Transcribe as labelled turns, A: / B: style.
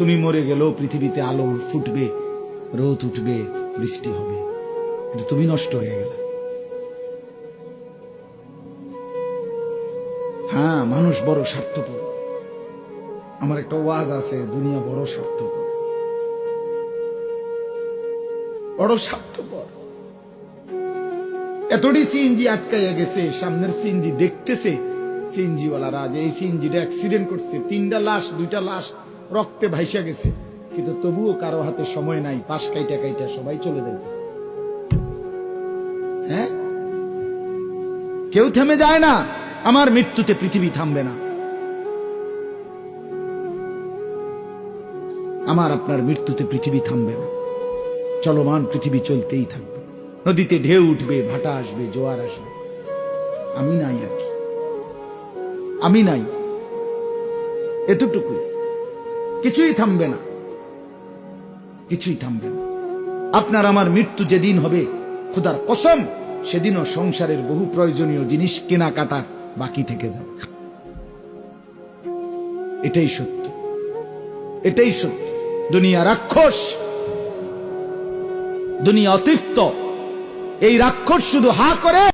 A: তুমি মরে গেলেও পৃথিবীতে আলো ফুটবে, রোদ উঠবে, বৃষ্টি হবে, কিন্তু তুমি নষ্ট হয়ে গেলে। হ্যাঁ, মানুষ বড় স্বার্থপর। আমার একটা ওয়াজ আছে, দুনিয়া বড় স্বার্থপর, বড় স্বার্থপর। এতটি সিএনজি আটকাইয়া গেছে, সামনের সিএনজি দেখতেছে সিএনজিওয়ালারা যে এই সিএনজিটা অ্যাক্সিডেন্ট করছে, 3টা লাশ, 2টা লাশ রক্তে ভাইসা গেছে, কিন্তু তবুও কারো হাতে সময় নাই, পাশ কাইটা কাইটা সবাই চলে যাইতেছে। হ্যাঁ, কেউ থেমে যায় না। আমার মৃত্যুতে পৃথিবী থামবে না, আমার আপনার মৃত্যুতে পৃথিবী থামবে না। চলমান পৃথিবী চলতেই থাকবে। নদীতে ঢেউ উঠবে, ভাটা আসবে, জোয়ার আসবে, আমি নাই আর কি, আমি নাই, এতটুকু। কিছুই থামবে না, কিছুই থামবে না। আপনার আমার মৃত্যু যেদিন হবে, খোদার কসম, সেদিনও সংসারের বহু প্রয়োজনীয় জিনিস কেনাকাটা বাকি থেকে যাবে। এটাই সত্য, এটাই সত্য। দুনিয়া রাক্ষস, দুনিয়া অতৃপ্ত। এই রাক্ষস শুধু হা করে